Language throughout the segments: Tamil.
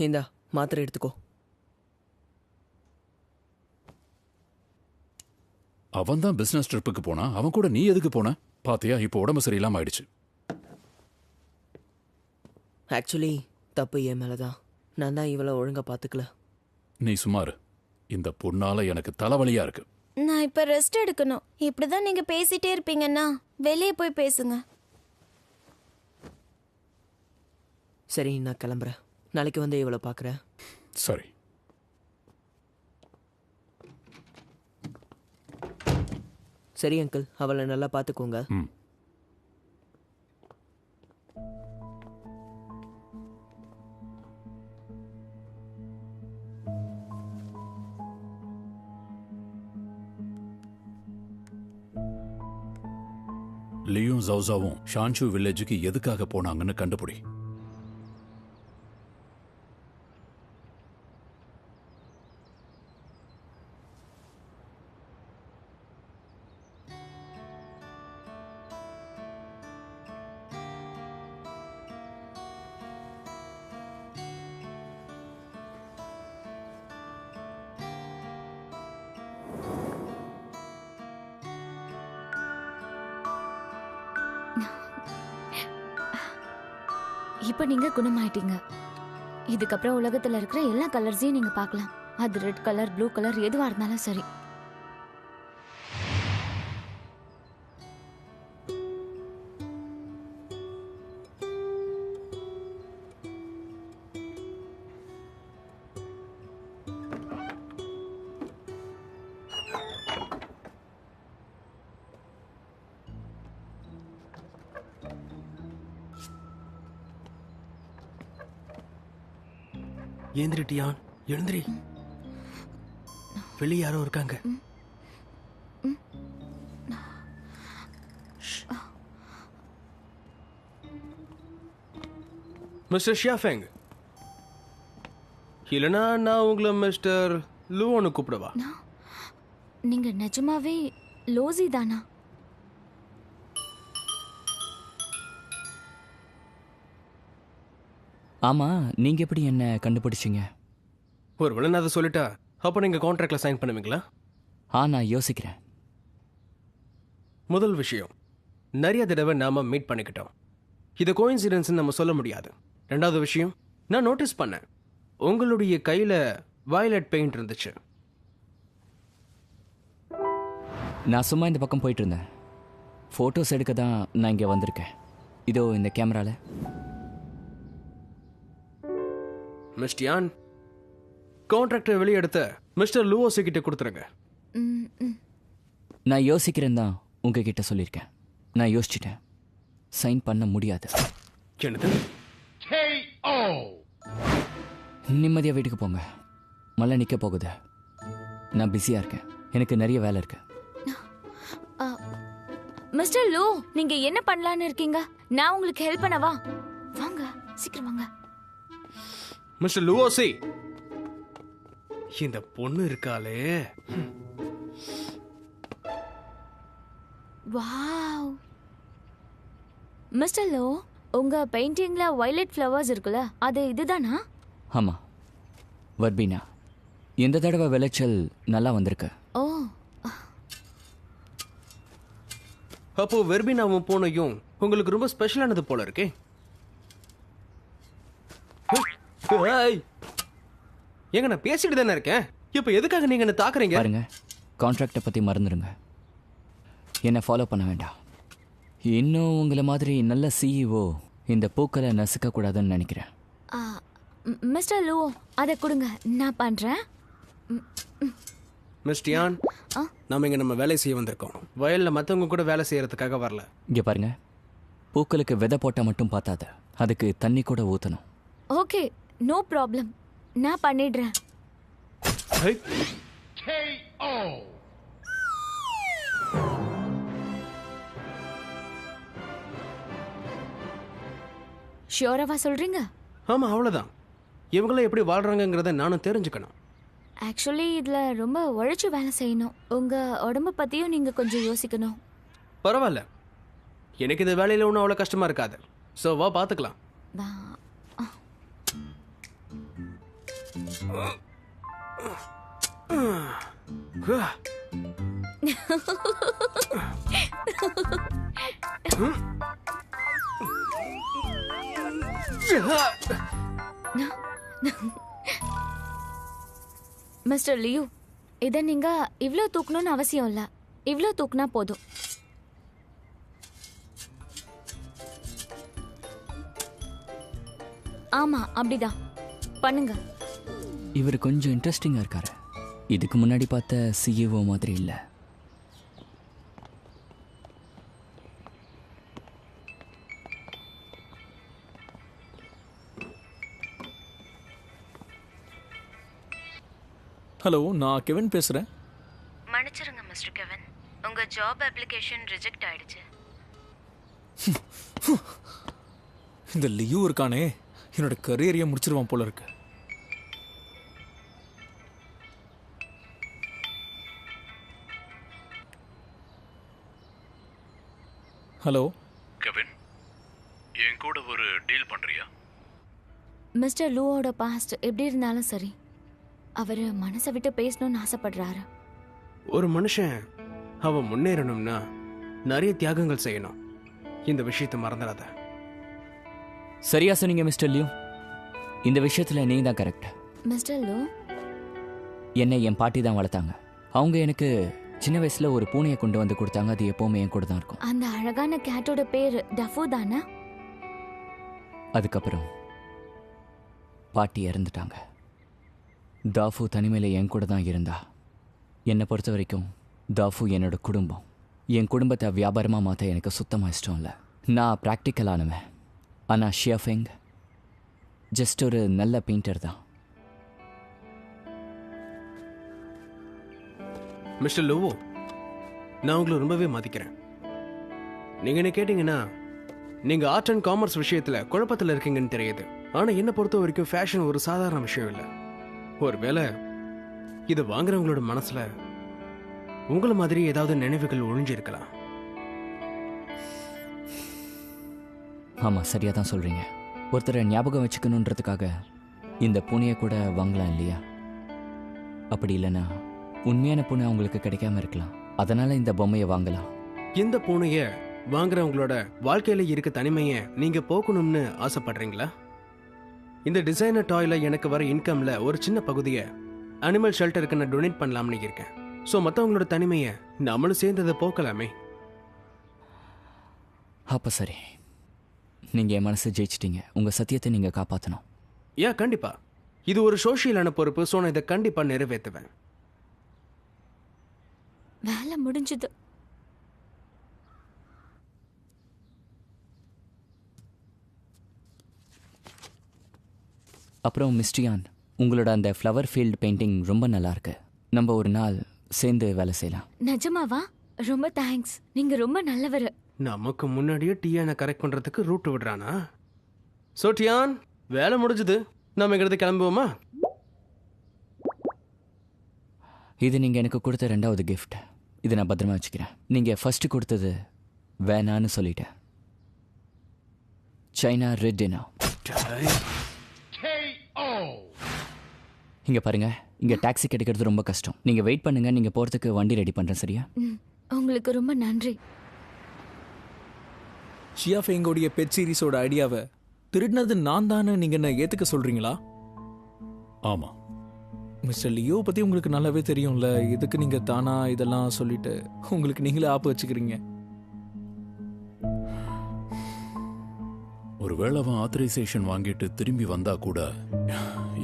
இந்தா மாத்திரை எடுத்துக்கோ. அவன் தான் பிசினஸ் ட்ரிப்புக்கு போனா, அவன் கூட நீ எதுக்கு போன? பாத்தியா, இப்போ உடம்பு சரியில்லாம ஆயிடுச்சு. ஆக்சுவலி தப்பு என் மேலதான். நான் தான் இவளை ஒழுங்கா பாத்துக்கல. நீ சுமாரு. இந்த பொண்ணால எனக்கு தலைவலியா இருக்கு. நான் இப்ப ரெஸ்ட் எடுக்கணும். இப்படிதான் நீங்க பேசிட்டே இருப்பீங்கன்னா வெளியே போய் பேசுங்க. சரி, நான் கிளம்புறேன். நாளைக்கு வந்து இவளை பார்க்குறேன். சரி. சரி அங்கிள், அவளை நல்லா பார்த்துக்கோங்க. லியும் ஜவுசாவும் ஷான்ஷு வில்லேஜுக்கு எதுக்காக போனாங்கன்னு கண்டுபிடி. இப்ப நீங்க குணமாயிட்டீங்க. இதுக்கப்புறம் உலகத்துல இருக்கிற எல்லா கலர்ஸையும் நீங்க பார்க்கலாம். அது ரெட் கலர், ப்ளூ கலர், எதுவா இருந்தாலும் சரி. ஏந்திரி டியான், எழுந்திரி. வெளியே யாரோ இருக்காங்க. மிஸ்டர் ஷியாஃபெங், இல்லைனா நான் உங்களை மிஸ்டர் லூன்னு கூப்பிடவா? நீங்க நிஜமாவே லோசி தானா? ஆமா, நீங்க எப்படி என்ன கண்டுபிடிச்சீங்க? ஒருவேளை நான் அதை சொல்லிட்டா அப்போ நீங்க கான்ட்ராக்ட்ல சைன் பண்ணுவீங்களா? நான் யோசிக்கிறேன். முதல் விஷயம், நிறைய தடவை நாம மீட் பண்ணிக்கிட்டோம். இது கோயின்சிடன்ஸ் நம்ம சொல்ல முடியாது. ரெண்டாவது விஷயம், நான் நோட்டீஸ் பண்ணேன் உங்களுடைய கையில வயலட் பெயிண்ட் இருந்துச்சு. நான் சும்மா இந்த பக்கம் போயிட்டு இருந்தேன். போட்டோஸ் எடுக்க தான் நான் இங்க வந்திருக்கேன். இதோ இந்த கேமரால. மிஸ்டியான், கான்ட்ராக்டை வெளியே எடுத்த மிஸ்டர் லூவோசி கிட்ட கொடுத்துருங்க. நான் யோசிக்கிறேன் தான் உங்ககிட்ட சொல்லியிருக்கேன். நான் யோசிச்சிட்டேன், சைன் பண்ண முடியாது. என்னது? நிம்மதியா வீட்டுக்கு போங்க. மழை நிக்க போகுது. நான் பிஸியா இருக்கேன். எனக்கு நிறைய வேலை இருக்கு. மிஸ்டர் லூ, நீங்க என்ன பண்ணலான்னு இருக்கீங்க? நான் உங்களுக்கு ஹெல்ப் பண்ணவா? வாங்க, சீக்கிரம் வாங்க. மிஸ்டர் லூவோசி, இந்த பொண்ணு இருக்காளே. வாவ். மிஸ்டர் லோ, உங்க பெயிண்டிங்ல வயலட் ஃப்ளவர்ஸ் இருக்குல்ல, அது இதுதானா? ஆமா, வர்பீனா. இந்த தடவை விளைச்சல் நல்லா வந்திருக்கு. ஓ, அப்போ வெர்பினாவும் பூனையும் உங்களுக்கு ரொம்ப ஸ்பெஷலானது போல இருக்கே. ஏங்க, நான் பேசிட்டு தானே இருக்கேன். இப்போ எதுக்காக நீங்க என்ன தாக்குறீங்க? பாருங்க, கான்ட்ராக்டை பத்தி மறந்துடுங்க. என்ன ஃபாலோ பண்ண வேண்டாம். இன்னும் உங்களை மாதிரி நல்ல சிஇஓ இந்த பூக்களை நசுக்க கூடாதுன்னு நினைக்கிறேன். மிஸ்டர் லூ, அதை கொடுங்க, நான் பண்றேன். மிஸ் டியான், நாம இங்க நம்ம வேலை செய்ய வந்திருக்கோம். வயல்ல மத்தவங்க கூட வேலை செய்யறதுக்காக வரல. இங்க பாருங்க, பூக்களுக்கு விதை போட்டா மட்டும் பார்த்தாத, அதுக்கு தண்ணி கூட ஊத்தணும். ஓகே, நோ ப்ராப்ளம், நான் பண்ணிடுறேன். ஷியோராவா சொல்றீங்க? ஆமா, அவ்வளவுதான். இவங்கள எப்படி வாழ்றாங்கங்கிறத நானும் தெரிஞ்சுக்கணும். ஆக்சுவலி இதுல ரொம்ப உழைச்சு வேலை செய்யணும். உங்க உடம்ப பத்தியும் நீங்க கொஞ்சம் யோசிக்கணும். பரவாயில்ல, எனக்கு இந்த வேலையில ஒன்றும் அவ்வளோ கஷ்டமா இருக்காது. ஸோ வா, பார்த்துக்கலாம். மிஸ்டர் லியூ, இதை நீங்க இவ்ளோ தூக்கணும்னு அவசியம் இல்ல. இவ்ளோ தூக்குனா போதும். ஆமா, அப்படிதான் பண்ணுங்க. இவர் கொஞ்சம் இன்ட்ரெஸ்டிங்காக இருக்காரு. இதுக்கு முன்னாடி பார்த்த சிஇஓ மாதிரி இல்லை. ஹலோ, நான் கெவின் பேசுகிறேன். மன்னிச்சிருங்க மிஸ்டர் கெவின், உங்க ஜாப் அப்ளிகேஷன் ரிஜெக்ட் ஆயிடுச்சு. இந்த லியூ இருக்கானே, என்னோட கரியரையே முடிச்சிருவான் போல இருக்கு. ஹலோ கெவின், என் கூட ஒரு டீல் பண்றியா? மிஸ்டர் லூவோட பாஸ்ட் எப்படி இருந்தாலும் சரி, அவர் மனசை விட்டு பேசணும்னு ஆசைப்படுறாரு. ஒரு மனுஷன் அவன் முன்னேறணும்னா நிறைய தியாகங்கள் செய்யணும். இந்த விஷயத்தை மறந்துடாத. சரியா சொன்னீங்க மிஸ்டர் லியூ. இந்த விஷயத்தில் நீங்கள் தான் கரெக்ட். மிஸ்டர் லூ, என்னை என் பாட்டி தான் வளர்த்தாங்க. அவங்க எனக்கு சின்ன வயசில் ஒரு பூனையை கொண்டு வந்து கொடுத்தாங்க. அது எப்போவுமே என் கூட தான் இருக்கும். அந்த அழகான கேட்டோட பேர் டஃபு தானே? அதுக்கப்புறம் பாட்டி இறந்துட்டாங்க. தாஃபு தனிமையில் என் கூட தான் இருந்தா. என்னை பொறுத்த வரைக்கும் தாஃபு என்னோட குடும்பம். என் குடும்பத்தை வியாபாரமாக மாற்ற எனக்கு சுத்தமாக இஷ்டம் இல்லை. நான் ப்ராக்டிக்கலானவன். ஆனால் ஷியாஃபெங் ஜஸ்ட் ஒரு நல்ல பெயிண்டர் தான். மிஸ்டர் லூவோ, நான் உங்களை ரொம்பவே மதிக்கிறேன். நீங்க என்ன கேட்டீங்கன்னா, நீங்க ஆர்ட் அண்ட் காமர்ஸ் விஷயத்துல குழப்பத்தில் இருக்கீங்கன்னு தெரியுது. ஆனா என்ன பொறுத்த வரைக்கும் ஃபேஷன் ஒரு சாதாரண விஷயம் இல்லை. ஒருவேளை இதை வாங்குறவங்களோட மனசுல உங்களை மாதிரி ஏதாவது நினைவுகள் ஒழிஞ்சிருக்கலாம். ஆமாம், சரியாக தான் சொல்கிறீங்க. ஒருத்தரை ஞாபகம் வச்சுக்கணுன்றதுக்காக இந்த பூனையை கூட வாங்கலாம் இல்லையா? அப்படி இல்லைன்னா உண்மையான பூனை அவங்களுக்கு கிடைக்காம இருக்கலாம். அதனால் இந்த பொம்மையை வாங்கலாம். இந்த பூனைய வாங்குறவங்களோட வாழ்க்கையில இருக்க தனிமையை நீங்க போக்கணும்னு ஆசைப்படுறீங்களா? இந்த டிசைனர் டாய்ல எனக்கு வர இன்கம்ல ஒரு சின்ன பகுதியை அனிமல் ஷெல்டருக்கு நான் டொனேட் பண்ணலாம்னு இருக்கேன். ஸோ மற்றவங்களோட தனிமையை நம்மளும் சேர்ந்து அதை போக்கலாமே. அப்போ சரி, நீங்கள் என் மனசை ஜெயிச்சிட்டீங்க. உங்கள் சத்தியத்தை நீங்கள் காப்பாற்றணும். கண்டிப்பா. இது ஒரு சோஷியலான பொறுப்பு. ஸோ நான் இதை கண்டிப்பா நிறைவேற்றுவேன். வேலை முடிஞ்சது. அப்புறம் மிஸ்டியான், உங்களோட அந்த ஃப்ளவர் ஃபீல்டு பெயிண்டிங் ரொம்ப நல்லா இருக்கு. நம்ம ஒரு நாள் சேர்ந்து வேலை செய்யலாம். நிஜமாவா? ரொம்ப தேங்க்ஸ். நீங்க ரொம்ப நல்லவர். நமக்கு முன்னாடியே டியானை கரெக்ட் பண்றதுக்கு ரூட் விடுறானா? ஸோ டியான், வேலை முடிஞ்சது. நம்ம இங்கிருந்து கிளம்புவோமா? இது நீங்கள் எனக்கு கொடுத்த 2வது கிஃப்ட். இதை நான் பத்திரமா வச்சுக்கிறேன். நீங்கள் ஃபர்ஸ்ட் கொடுத்தது வேணான்னு சொல்லிட்டேன். சைனா ரெட் டினா. இங்கே பாருங்க, இங்கே டாக்ஸி கிடைக்கிறது ரொம்ப கஷ்டம். நீங்கள் வெயிட் பண்ணுங்க, நீங்கள் போகிறதுக்கு வண்டி ரெடி பண்ணுறேன். சரியா? உங்களுக்கு ரொம்ப நன்றி. ஷியாஃபெங்கோடைய பெட் சீரிஸோட ஐடியாவை திருடினது நான் தானே நீங்க என்ன ஏத்துக்க சொல்றீங்களா? ஆமா. மிஸ்டர் லியோ பத்தி உங்களுக்கு நல்லாவே தெரியும்ல. இதுக்கு நீங்க தானா இதெல்லாம் சொல்லிட்டு உங்களுக்கு நீங்களே ஆப்பு வச்சுக்கிறீங்க. ஒருவேளை அவன் ஆத்தரைசேஷன் வாங்கிட்டு திரும்பி வந்தா கூட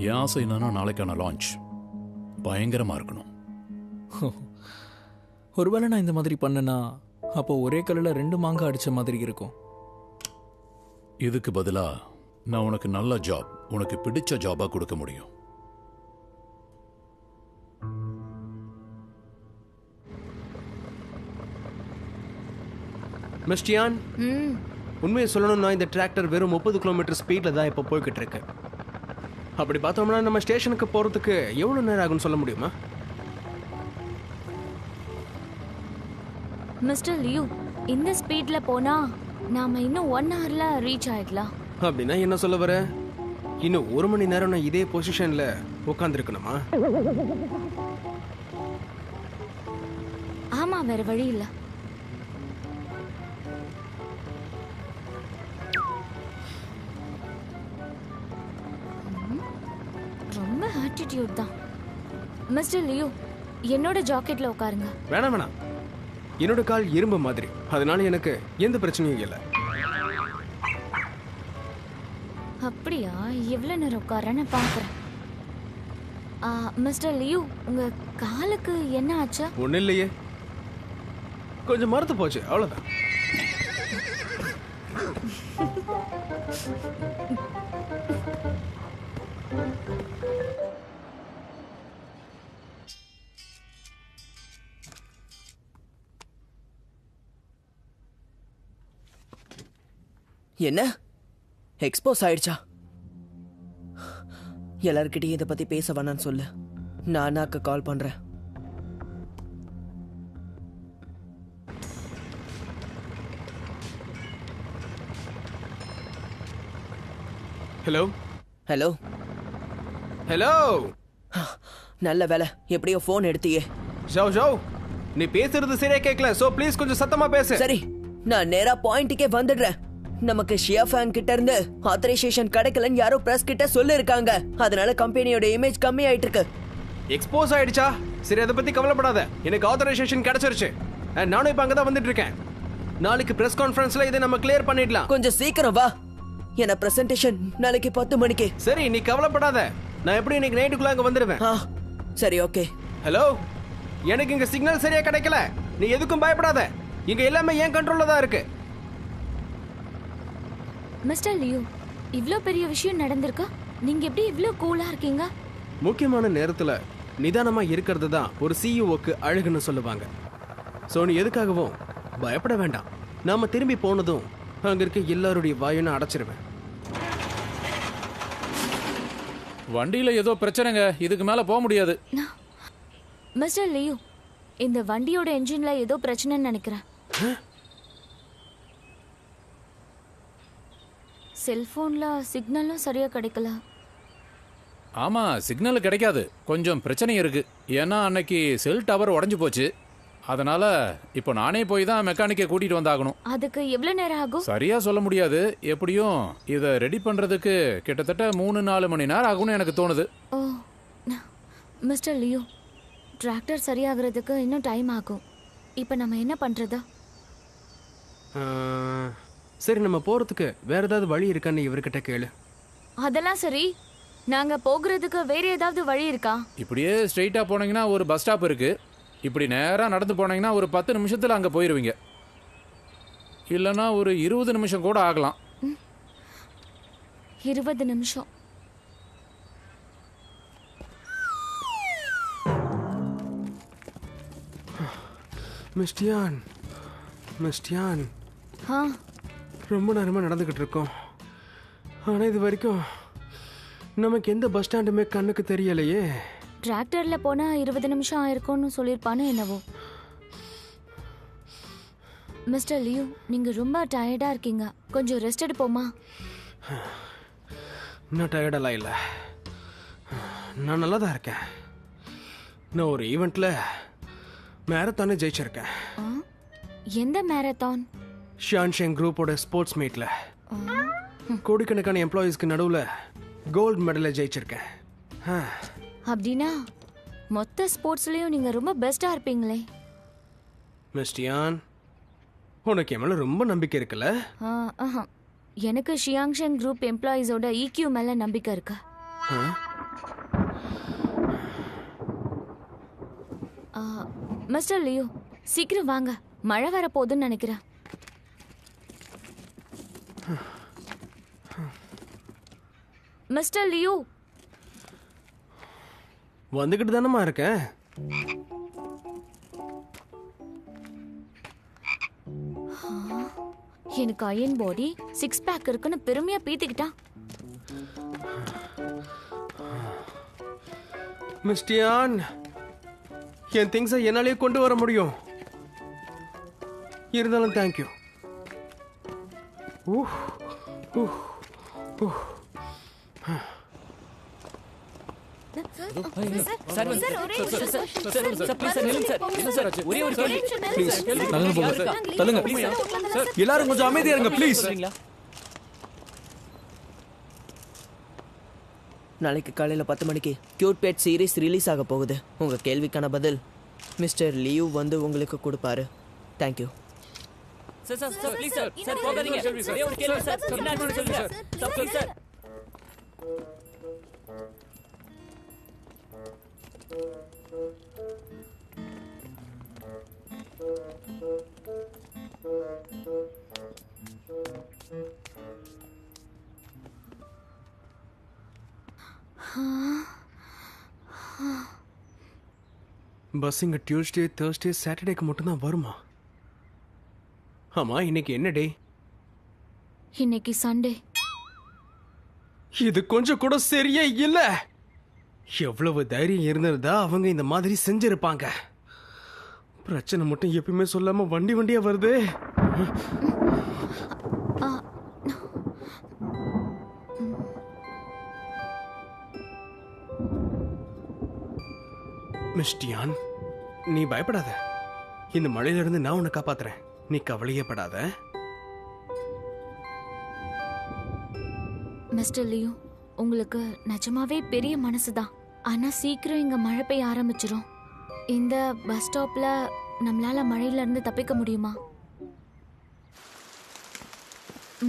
என் ஆசை என்னன்னா நாளைக்கான லான்ச் பயங்கரமா இருக்கணும். ஒருவேளை நான் இந்த மாதிரி பண்ணனா அப்போ ஒரே கல்லில் 2 மாங்காய் அடிச்ச மாதிரி இருக்கும். இதுக்கு பதிலா நான் உனக்கு நல்ல ஜாப், உனக்கு பிடிச்ச ஜாபா கொடுக்க முடியும். மிஸ்டியான், உண்மையை சொல்லணும்னா இந்த டிராக்டர் வெறும் 30 கிலோமீட்டர் ஸ்பீட்ல தான் இப்போ போய்கிட்டு இருக்கு. அப்படி பார்த்தோம்னா நம்ம ஸ்டேஷனுக்கு போறதுக்கு எவ்வளவு நேரம் ஆகும்னு சொல்ல முடியுமா? மிஸ்டர் லியூ, இந்த ஸ்பீட்ல போனா நாம இன்னும் 1 ஹவர்ல ரீச் ஆயிடலாம். அப்படின்னா என்ன சொல்ல வர? இன்னும் 1 மணி நேரம் நான் இதே பொசிஷன்ல உட்காந்துருக்கணுமா? ஆமா, வேற வழி இல்ல. ரொம்ப ஆட்டிடியூட் தான். மிஸ்டர் லியோ, என்னோட ஜாக்கெட்ல உட்காருங்க. வேணாம் வேணாம், என்னோட கால் இரும்பு மாதிரி, அதனால எனக்கு எந்த பிரச்சனையும் இல்லை. அப்படியா? எவ்வளவு நேரம் உட்காரன்னு பாக்குறேன். மிஸ்டர் லியோ, உங்க காலுக்கு என்ன ஆச்சா? ஒன்றும் இல்லையே, கொஞ்சம் மறுத்து போச்சு, அவ்வளோதான். என்ன எக்ஸ்போஸ் ஆயிடுச்சா? எல்லார்கிட்டயும் இதை பத்தி பேச வேணான்னு சொல்லு. நான் அண்ணாக்கு கால் பண்றேன். Hello hello hello. நல்ல வேலை, எப்படியோ ஃபோன் எடுத்தியே. ஜவ் ஜவ், நீ பேசுறது சரியா கேட்கல, சோ ப்ளீஸ் கொஞ்சம் சத்தமா பேசு. சரி, நான் நேரா பாயிண்ட்டுக்கே வந்துடுறேன். நமக்கு ஷியா ஃபேன் கிட்ட இருந்து ஆத்தரைசேஷன் கிடைக்கலன்னு யாரோ பிரஸ் கிட்ட சொல்லி இருக்காங்க. அதனால கம்பெனியோட இமேஜ் கம்மி ஆயிட்டு இருக்கு. எக்ஸ்போஸ் ஆயிடுச்சா? சரி, அதை பத்தி கவலைப்படாத, எனக்கு ஆத்தரைசேஷன் கிடைச்சிருச்சு. நானும் இப்ப அங்கதான் வந்துட்டு இருக்கேன். நாளைக்கு பிரஸ் கான்ஃபரன்ஸ்ல இதை நம்ம கிளியர் பண்ணிடலாம். கொஞ்சம் சீக்கிரம் வா. என்ன பிரசன்டேஷன் நாளைக்கு 10 மணிக்கு. சரி, நீ கவலைப்படாத, நான் எப்படி இன்னைக்கு நைட்டுக்குள்ள அங்க வந்துடுவேன். சரி, ஓகே. ஹலோ, எனக்கு இங்க சிக்னல் சரியா கிடைக்கல, நீ எதுக்கும் பயப்படாத, இங்க எல்லாமே என் கண்ட்ரோல்ல தான் இருக்கு. மிஸ்டர் லியோ, இவ்ளோ பெரிய விஷயம் நடந்திருக்கா? நீங்க எப்படி இவ்ளோ கூலா இருக்கீங்க? முக்கியமான நேரத்துல நிதானமா இருக்கிறது தான் ஒரு சிஇஓக்கு அழகுன்னு சொல்லுவாங்க. சோ நீ எதுக்காகவும் பயப்பட வேண்டாம். நாம திரும்பி போனதும் அங்க இருக்க எல்லாருடைய வாயை அடைச்சிருவேன். வண்டியில ஏதோ பிரச்சனைங்க, இதுக்கு மேல போக முடியாது. மிஸ்டர் லியோ, இந்த வண்டியோட என்ஜின்ல ஏதோ பிரச்சனைன்னு நினைக்கிறேன். செல்போன்ல சிக்னலும் சரியா கிடைக்கல. ஆமா, சிக்னல் கிடைக்காது, கொஞ்சம் பிரச்சனை இருக்கு. ஏன்னா அன்னைக்கு செல் டவர் உடைஞ்சு போச்சு. அதனால இப்போ நானே போய் தான் மெக்கானிக்கை கூட்டிட்டு வந்தாகணும். அதுக்கு எவ்வளவு நேரம் ஆகும்? சரியா சொல்ல முடியாது, எப்படியும் இதை ரெடி பண்றதுக்கு கிட்டத்தட்ட 3-4 மணி நேரம் ஆகும்னு எனக்கு தோணுது. ஓ, மிஸ்டர் லியோ, டிராக்டர் சரியாகிறதுக்கு இன்னும் டைம் ஆகும். இப்போ நம்ம என்ன பண்றது? சரி, நம்ம போறதுக்கு வேற ஏதாவது வழி இருக்கான்னு இவர்கிட்ட கேளு. அதெல்லாம் சரி, நாங்க போகிறதுக்கு வேற ஏதாவது வழி இருக்கா? இப்படியே ஸ்ட்ரெயிட்டா போனீங்கன்னா ஒரு பஸ் ஸ்டாப் இருக்கு. இப்படி நேரா நடந்து போனீங்கன்னா ஒரு 10 நிமிஷத்துல அங்க போயிருவீங்க. இல்லைன்னா ஒரு 20 நிமிஷம் கூட ஆகலாம். 20 நிமிஷம்? மிஸ்டியான், மிஸ்டியான், ரொம்ப நேரமா நடந்துகிட்டு இருக்கோம். ஆனா இது வரைக்கும் நமக்கு எந்த பஸ் ஸ்டாண்டுமே கண்ணுக்கு தெரியலையே. டிராக்டர்ல போனா 20 நிமிஷம் ஆயிருக்கும்னு சொல்லியிருப்பானு என்னவோ. மிஸ்டர் லியோ, நீங்க ரொம்ப டயர்டா இருக்கீங்க, கொஞ்சம் ரெஸ்ட் எடுப்போமா? நான் டயர்டெல்லாம் இல்லை, நான் நல்லா தான் இருக்கேன். நான் ஒரு ஈவெண்ட்ல மேரத்தானே ஜெயிச்சிருக்கேன். எந்த மேரத்தான்? ஷான்ஷெங் குரூப்போட ஸ்போர்ட்ஸ் மீட்ல கோடிக்கணக்கான எம்ப்ளாயீஸ்க்கு நடுவில் கோல்டு மெடலை ஜெயிச்சிருக்கேன். அப்படின்னா மொத்த ஸ்போர்ட்ஸ்லயும் நீங்க ரொம்ப பெஸ்டா இருப்பீங்களே. மிஸ்டியான், உனக்கு என் மேல ரொம்ப நம்பிக்கை இருக்குல்ல? எனக்கு ஷியாங்ஷெங் குரூப் எம்ப்ளாயீஸோட EQ மேல நம்பிக்கை இருக்கு. மிஸ்டர் லியோ, சீக்கிரம் வாங்க, மழை வர போகுதுன்னு நினைக்கிறேன். மிஸ்டர் லியோ, வந்துகிட்டு தானமா இருக்கேன். எனக்கு அயன் பாடி 6 பேக் இருக்குன்னு பெருமையா பீத்திக்கிட்டான். மிஸ்டியான், என் திங்ஸை என்னாலே கொண்டு வர முடியும். இருந்தாலும் தேங்க்யூ. ப்ளீஸ் நகர்ந்து போங்க தள்ளுங்க எல்லாரும் கொஞ்சம் அமைதியா இருங்க ப்ளீஸ். நாளைக்கு காலையில் 10 மணிக்கு கியூட் பெட் சீரிஸ் ரிலீஸ் ஆக போகுது. உங்கள் கேள்விக்கான பதில் மிஸ்டர் லியூ வந்து உங்களுக்கு கொடுப்பாரு. தேங்க்யூ. பஸ் இங்க டியூஸ்டே தேர்ஸ்டே சாட்டர்டேக்கு மட்டும்தான் வருமா? ஆமா, இன்னைக்கு என்ன டே? இன்னைக்கு சண்டே. இது கொஞ்சம் கூட சரியே இல்ல. எவ்வளவு தைரியம் இருந்திருந்தா அவங்க இந்த மாதிரி செஞ்சிருப்பாங்க. பிரச்சனை மட்டும் எப்பயுமே சொல்லாம வண்டி வண்டியா வருது. மிஸ்டியான், நீ பயப்படாத. இந்த மழையில இருந்து நான் உன்னை காப்பாத்துறேன். நீ கவலையே படாத. மிஸ்டர் லியூ, உங்களுக்கு நிஜமாவே பெரிய மனசுதான். ஆனா சீக்கிரம் இங்க மழை பெய்ய ஆரம்பிச்சிரும். இந்த பஸ் ஸ்டாப்ல நம்மளால மழையில இருந்து தப்பிக்க முடியுமா?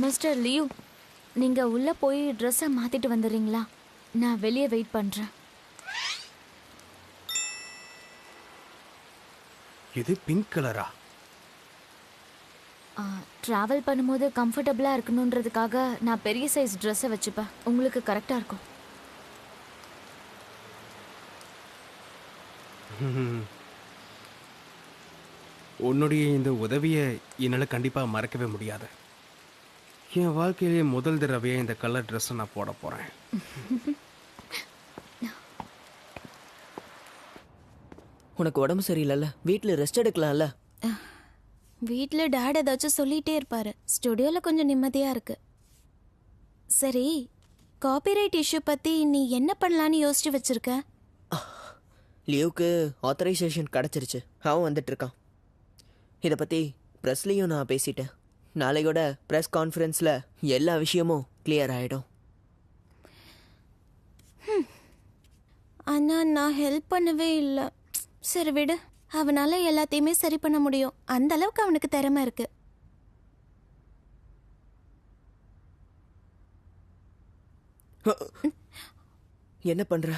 மிஸ்டர் லியூ, நீங்க உள்ள போய் ட்ரெஸ்ஸை மாத்திட்டு வந்துடுறீங்களா? நான் வெளியே வெயிட் பண்றேன். இது பிங்க் கலரா? ட்ராவல் பண்ணும்போது கம்ஃபர்டபுளாக இருக்கணுன்றதுக்காக நான் பெரிய சைஸ் ட்ரெஸ்ஸை வச்சுப்பேன். உங்களுக்கு கரெக்டாக இருக்கும். உன்னுடைய இந்த உதவியை என்னால் கண்டிப்பாக மறக்கவே முடியாது. என் வாழ்க்கையிலேயே முதல் தடவையே இந்த கலர் ட்ரெஸ்ஸை நான் போட போகிறேன். உனக்கு உடம்பு சரியில்லைல்ல, வீட்டில் ரெஸ்ட் எடுக்கலாம்ல. வீட்டில் டேட் ஏதாச்சும் சொல்லிகிட்டே இருப்பாரு. ஸ்டுடியோவில் கொஞ்சம் நிம்மதியாக இருக்கு. சரி, காப்பிரைட் இஷ்யூ பற்றி நீ என்ன பண்ணலான்னு யோசிச்சு வச்சிருக்க? லியூக்கு ஆத்தரைசேஷன் கிடச்சிருச்சு. அவன் வந்துட்டு இருக்கான். இதை பற்றி ப்ரெஸ்லேயும் நான் பேசிட்டேன். நாளையோட ப்ரெஸ் கான்ஃபரன்ஸில் எல்லா விஷயமும் கிளியர் ஆகிடும். ஆனால் நான் ஹெல்ப் பண்ணவே இல்லை. சரி விடு, அவனால எல்லாத்தையுமே சரி பண்ண முடியும். அந்த அளவுக்கு அவனுக்கு திறமை இருக்கு. என்ன பண்ற?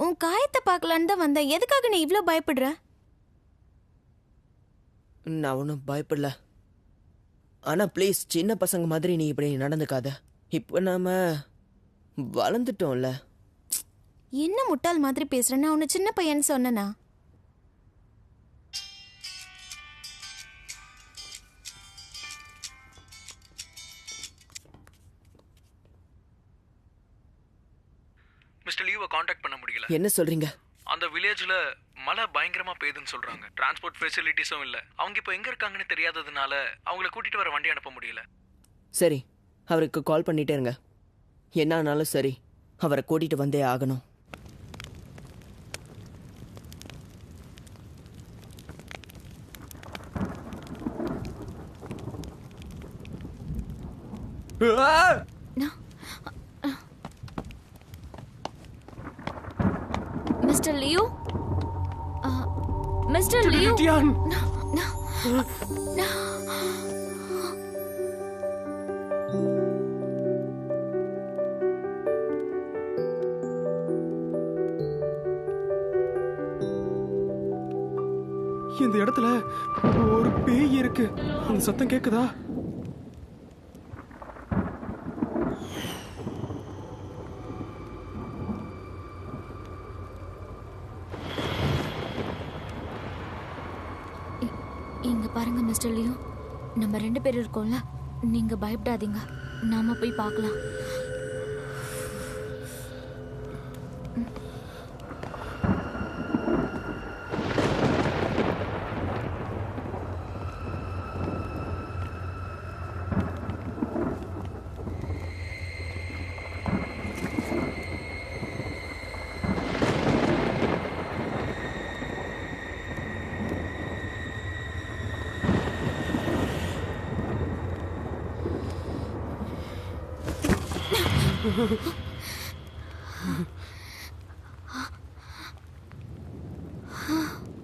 உன் காயத்தை பார்க்கலான்னு தான் வந்தேன். எதுக்காக நீ இவ்வளோ பயப்படுற? நான் ஒன்றும் பயப்படல. ஆனால் ப்ளீஸ், சின்ன பசங்க மாதிரி நீ இப்படி நடந்துக்காத. இப்போ நாம வளர்ந்துட்டோம்ல. என்ன முட்டாள் மாதிரி பேசுற? நான் உன்னை சின்ன பையன் சொன்னனா? மிஸ்டர் லியூவை காண்டாக்ட் பண்ண முடியல. என்ன சொல்றீங்க? அந்த வில்லேஜ்ல மழை பயங்கரமா பெய்யுதுன்னு சொல்றாங்க. டிரான்ஸ்போர்ட் ஃபெசிலிட்டிஸும் இல்ல. அவங்க இப்போ எங்க இருக்காங்கன்னு தெரியாததுனால அவங்கள கூட்டிட்டு வர வண்டி அனுப்ப முடியல. சரி, அவருக்கு கால் பண்ணிட்டே இருங்க. என்ன ஆனாலும் சரி, அவரை கூட்டிட்டு வந்தே ஆகணும். மிஸ்டர் லியூ, மிஸ்டர் லியூ, இந்த இடத்துல ஒரு பேய் இருக்கு. அந்த சத்தம் கேக்குதா? இங்க பாருங்க மிஸ்டர் லியூ, நம்ம 2 பேர் இருக்கோம்ல. நீங்க பயப்படாதீங்க, நாம போய் பார்க்கலாம்.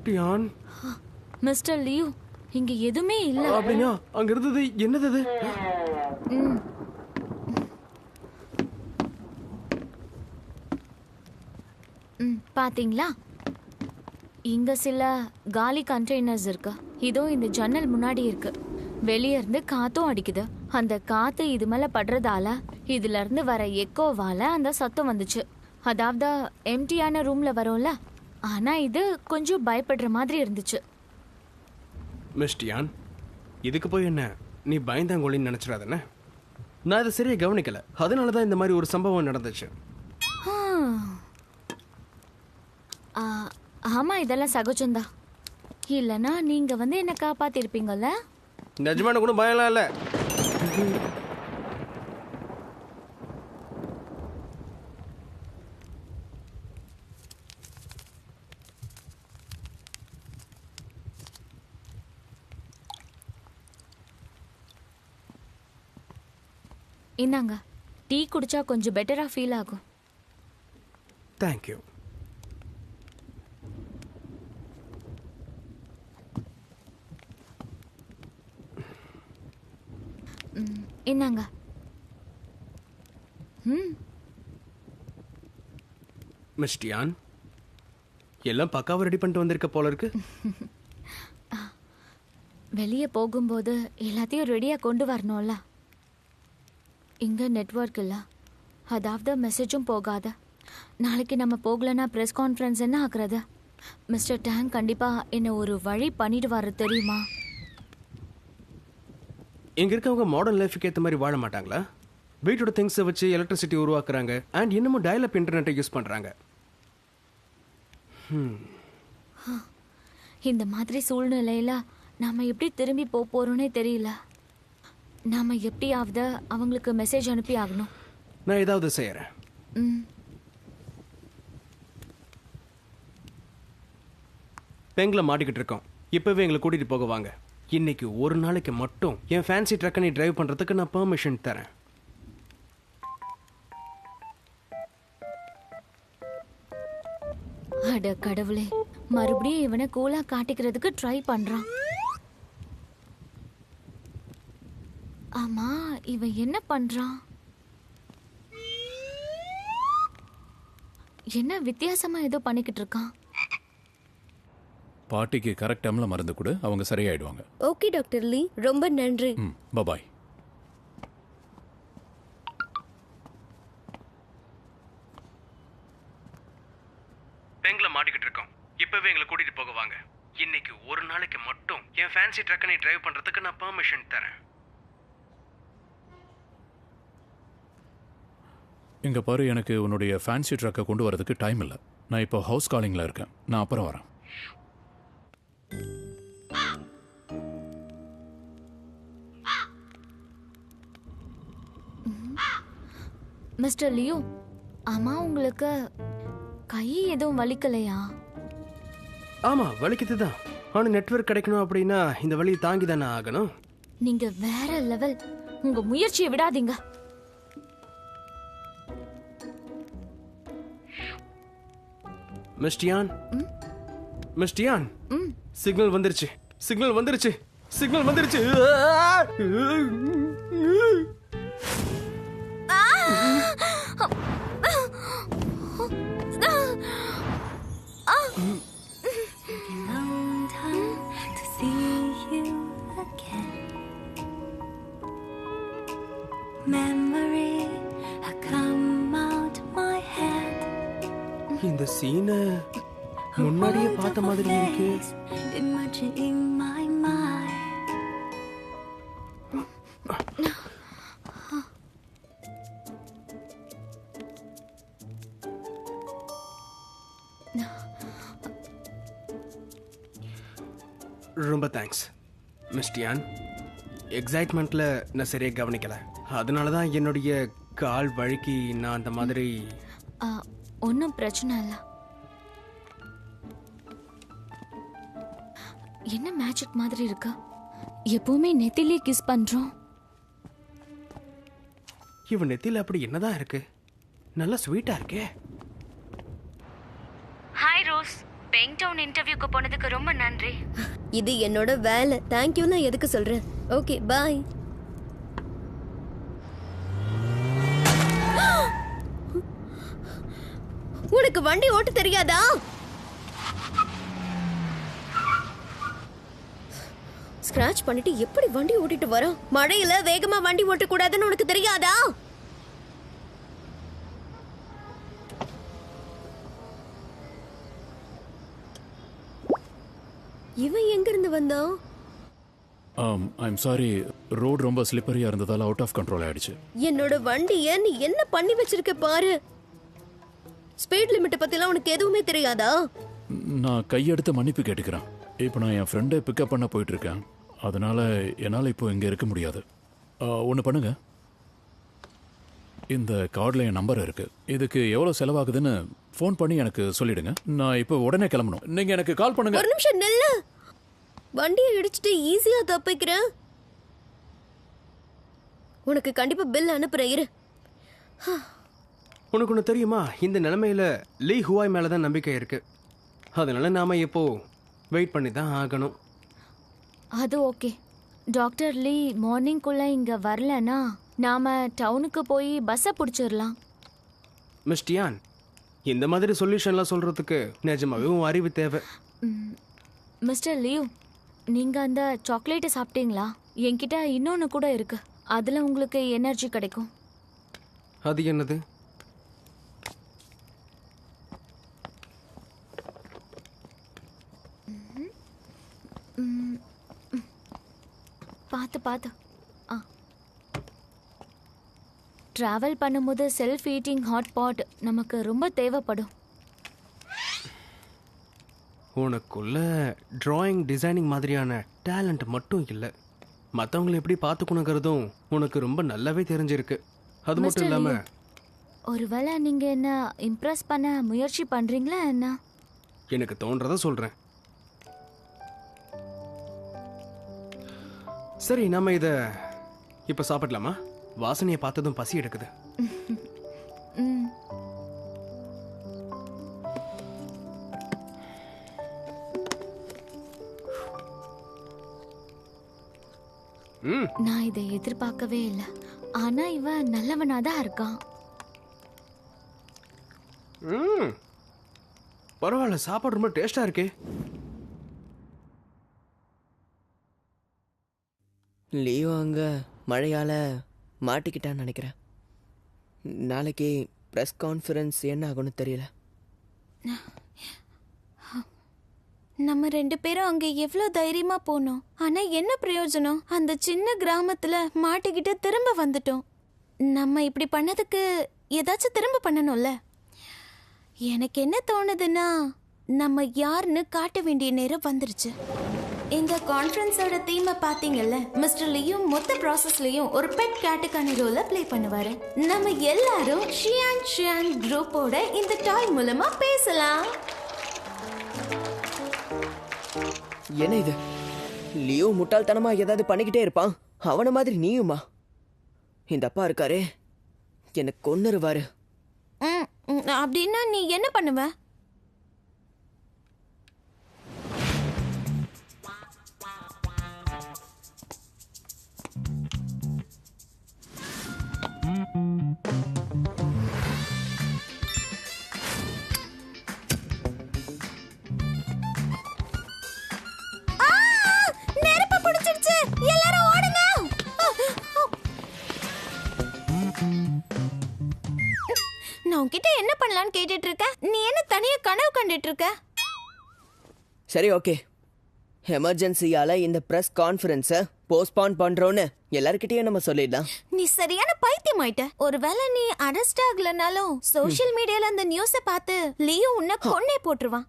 டியான், மிஸ்டர் லியூ இங்க எதுவுமே இல்ல. அப்படின்னா அங்க இருந்தது என்னது அது? பாத்தீங்களா, இங்க சில காலி கண்டெய்னர்ஸ் இருக்கு. இதோ இந்த ஜன்னல் முன்னாடி இருக்கு. வெளிய இருந்து காத்தும் அடிக்குது. அந்த காத்து இது மேல படுறதால இதுல இருந்து வர எக்கோவால அந்த சத்தம் வந்துச்சு. அதாவது எம்டியான ரூம்ல வரும்ல, ஆனா இது கொஞ்சம் பயப்படுற மாதிரி இருந்துச்சு. மிஸ் டியான், இதுக்கு போய் என்ன நீ பயந்தாங்கோலின்னு நினைச்சிடாதானே? நான் இதை சரியா கவனிக்கல, அதனாலதான் இந்த மாதிரி ஒரு சம்பவம் நடந்துச்சு. ஆமா, இதெல்லாம் சகஜம்தான். இல்லனா நீங்க வந்து என்ன காப்பாத்திருப்பீங்கல்ல. நிஜமான கூட பயம்லாம் இல்ல. இந்தாங்க, டீ குடிச்சா கொஞ்சம் பெட்டரா ஃபீல் ஆகும். தேங்க்யூ. இந்தாங்க. மிஸ் டியான், எல்லாம் பக்காவா ரெடி பண்ணிட்டு வந்திருக்க போல இருக்கு. வெளியே போகும்போது எல்லாத்தையும் ரெடியா கொண்டு வரணும்ல. இங்க நெட்வொர்க் இல்ல, அதாவது மெசேஜும் போகாத. நாளைக்கு நம்ம போகலன்னா ப்ரெஸ் கான்ஃபரன்ஸ் என்ன ஆகுறது? மிஸ்டர் டேங் கண்டிப்பா என்ன ஒரு வழி பண்ணிடுவாரு தெரியுமா? இங்க இருக்கவங்க மாடர்ன் லைஃபுக்கு ஏற்ற மாதிரி வாழ மாட்டாங்களா? வீட்டோட திங்ஸை வச்சு எலக்ட்ரிசிட்டி உருவாக்குறாங்க அண்ட் இன்னமும் டயல்-அப் இன்டர்நெட்டை யூஸ் பண்றாங்க. இந்த மாதிரி சூழ்நிலையில நாம எப்படி திரும்பி போறோம்னே தெரியல. நாம எப்படியாவது அவங்களுக்கு மெசேஜ் அனுப்பி ஆகணும். நான் ஏதாவது செய்யறேன். பெங்களை மாட்டிக்கிட்டு இருக்கோம். இப்பவே எங்களை கூட்டிட்டு போக வாங்க. இன்னைக்கு ஒரு நாளைக்கு மட்டும் என் ஃபேன்சி ட்ரக்கை நீ டிரைவ் பண்றதுக்கு நான் பெர்மிஷன் தரேன். அட கடவுளே, மறுபடியும் இவனை கூலா காட்டிக்கிறதுக்கு ட்ரை பண்றான். ஆமா, இவன் என்ன பண்றான்? என்ன வித்தியாசமா ஏதோ பண்ணிக்கிட்டு இருக்கான். பாட்டிக்கு கரெக்ட் டைம்ல மருந்து கொடு, அவங்க சரியாயிடுவாங்க. ஓகே டாக்டர் லீ, ரொம்ப நன்றி. பாய். பெங்களை மாட்டிக்கிட்டு இருக்கோம். இப்பவே எங்களை கூட்டிட்டு போக வாங்க. இன்னைக்கு ஒரு நாளைக்கு மட்டும் என் ஃபேன்சி ட்ரக்கை நீ டிரைவ் பண்றதுக்கு நான் பெர்மிஷன் தரேன். இங்க பாரு, எனக்கு உன்னுடைய ஃபேன்சி ட்ரக்கை கொண்டு வரதுக்கு டைம் இல்லை. நான் இப்போ ஹவுஸ் காலிங்ல இருக்கேன். நான் அப்புறம் வரேன். மிஸ்டர் லியோ, ஆமா உங்களுக்கு கை எதுவும் வலிக்கலையா? ஆமா, வலிக்குதுதான். ஆனா நெட்வொர்க் கிடைக்கணும் அப்படின்னா இந்த வழியை தாங்கி தானே ஆகணும். நீங்க வேற லெவல். உங்க முயற்சியை விடாதீங்க. Miss Dion, miss Dion, signal வந்துருச்சு, சிக்னல் வந்துருச்சு, சிக்னல் வந்துருச்சு. இந்த சீனை முன்னாடியே பார்த்த மாதிரி இருக்கு. ரொம்ப தேங்க்ஸ் மிஸ் டியான். எக்ஸைட்மெண்ட்ல நான் சரியாக கவனிக்கல, அதனால தான் என்னுடைய கால் வழுக்கி நான் அந்த மாதிரி. ஒன்றும் பிரச்சனை இல்லை. என்ன மேஜிக் மாதிரி இருக்கா? எப்பவுமே நெத்திலே கிஸ் பண்றோம். இவன் நெத்தியில் அப்படி என்னதான் இருக்கு? நல்லா ஸ்வீட்டா இருக்கே. ஹாய் ரோஸ், பெயிங் டவுன் இன்டர்வியூக்கு போனதுக்கு ரொம்ப நன்றி. இது என்னோட வேலை. தேங்க்யூ நான் எதுக்கு சொல்றேன். Okay bye. உனக்கு வண்டி ஓட்ட தெரியாதா? ஸ்கிராட்ச் பண்ணிட்டு எப்படி வண்டி ஓட்டிட்டு வர? மழையில வேகமா வண்டி ஓட்ட கூடாதுன்னு உனக்கு தெரியாதா? இவன் எங்க இருந்து வந்தான்? ஐம் சாரி, ரோடு ரொம்ப ஸ்லிப்பரியா இருந்ததால அவுட் ஆஃப் கண்ட்ரோல் ஆயிடுச்சு. என்னோட வண்டிய நீ என்ன பண்ணி வச்சிருக்க பாரு. ஸ்பீட் லிமிட் பத்திலாம் உனக்கு எதுவுமே தெரியாதா? நான் கையெடுத்து மன்னிப்பு கேட்டுக்கிறேன். இப்போ நான் என் ஃப்ரெண்டை பிக்கப் பண்ண போயிட்டு இருக்கேன். அதனால என்னால் இப்போ இங்கே இருக்க முடியாது. ஒன்று பண்ணுங்க, இந்த கார்டில் என் நம்பர் இருக்கு. இதுக்கு எவ்வளோ செலவாகுதுன்னு ஃபோன் பண்ணி எனக்கு சொல்லிடுங்க. நான் இப்போ உடனே கிளம்பணும். நீங்கள் எனக்கு கால் பண்ணுங்க. ஒரு நிமிஷம் நில்லு. வண்டியை இடிச்சிட்டு ஈஸியா தப்பிக்கிறேன். உனக்கு கண்டிப்பா பில் அனுப்புறேன் இரு. உனக்கு ஒன்று தெரியுமா, இந்த நிலைமையில லீ ஹுவாய் மேலே தான் நம்பிக்கை இருக்கு. அதனால நாம இப்போ வெயிட் பண்ணி தான் ஆகணும். அது ஓகே. டாக்டர் லீ மார்னிங்குள்ள இங்க வரலனா நாம டவுனுக்கு போய் பஸ்ஸை பிடிச்சிடலாம். மிஸ் டியான், இந்த மாதிரி சொல்யூஷன்லாம் சொல்றதுக்கு நிஜமாவே உன் அறிவு தேவை. மிஸ்டர் லீவ், நீங்க அந்த சாக்லேட்டை சாப்பிட்டீங்களா? என்கிட்ட இன்னொன்று கூட இருக்கு. அதில் உங்களுக்கு எனர்ஜி கிடைக்கும். அது என்னது? பார்த்து பார்த்து. ட்ராவல் பண்ணும்போது செல்ஃப் ஈட்டிங் ஹாட் பாட் நமக்கு ரொம்ப தேவைப்படும். உனக்குள்ள டிராயிங் டிசைனிங் மாதிரியான டேலண்ட் மட்டும் இல்லை, மற்றவங்களை எப்படி பார்த்துக்கணுங்கிறதும் உனக்கு ரொம்ப நல்லாவே தெரிஞ்சிருக்கு. அது மட்டும் இல்லாம ஒருவேளை நீங்க என்ன இம்ப்ரெஸ் பண்ண முயற்சி பண்றீங்களா என்ன? எனக்கு தோன்றத சொல்றேன். சரி, நாம இத இப்ப சாப்பிடலாமா? வாசனையை பார்த்ததும் பசி எடுக்குது. நான் இதை எதிர்பார்க்கவே இல்லை. ஆனா இவன் நல்லவனாதான் இருக்கான். பரவாயில்ல, சாப்பாடு ரொம்ப டேஸ்டா இருக்கே. லியோ அங்கே மழையால் மாட்டிக்கிட்டான்னு நினைக்கிறேன். நாளைக்கு ப்ரெஸ் கான்ஃபரன்ஸ் என்ன ஆகும்னு தெரியல. நம்ம 2 பேரும் அங்க எவ்வளோ தைரியமா போனோம். ஆனா என்ன பிரயோஜனம்? அந்த சின்ன கிராமத்துல மாட்டிக்கிட்டு திரும்ப வந்துட்டோம். நம்ம இப்படி பண்ணதுக்கு ஏதாச்சும் திரும்ப பண்ணணும்ல. எனக்கு என்ன தோணுதுன்னா, நம்ம யாருன்னு காட்ட வேண்டிய நேரம் வந்துருச்சு. எங்க கான்ஃபரன்ஸோட தீமை பாத்தீங்கல்ல, மிஸ்டர் லியும் மொத்த ப்ராசஸ்லயும் ஒரு பெட் கேட்டுக்கான ரோலை ப்ளே பண்ணுவாரு. நம்ம எல்லாரும் ஷியான் ஷியான் குரூப்போட இந்த டாய் மூலமா பேசலாம். என்ன இது? லியோ முட்டாள்தனமா ஏதாவது பண்ணிக்கிட்டே இருப்பான். அவனை மாதிரி நீயுமா? இந்த அப்பா இருக்காரே, என்னை கொன்னுருவாரு. அப்படின்னா நீ என்ன பண்ணுவ? நெருப்பு பிடிச்சிருச்சு, எல்லாரும் ஓடுங்க. நான் உன்கிட்ட என்ன பண்ணலான்னு கேட்டுட்டு இருக்க. நீ என்ன தனியா கனவு கண்டுட்டு இருக்க? சரி, ஓகே. எமர்ஜென்சியால இந்த ப்ரெஸ் கான்ஃபரன்ஸை போஸ்ட்பான் பண்றோன்னு எல்லார்கிட்டயும் நம்ம சொல்லிடலாம். நீ சரியான பைத்தியம் ஆயிட்ட. ஒருவேளை நீ அரெஸ்ட் ஆகலனாலும் சோஷியல் மீடியால அந்த நியூஸை பார்த்து லியோ உன்னை கொன்னே போட்டுருவான்.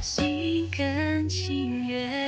心甘情愿。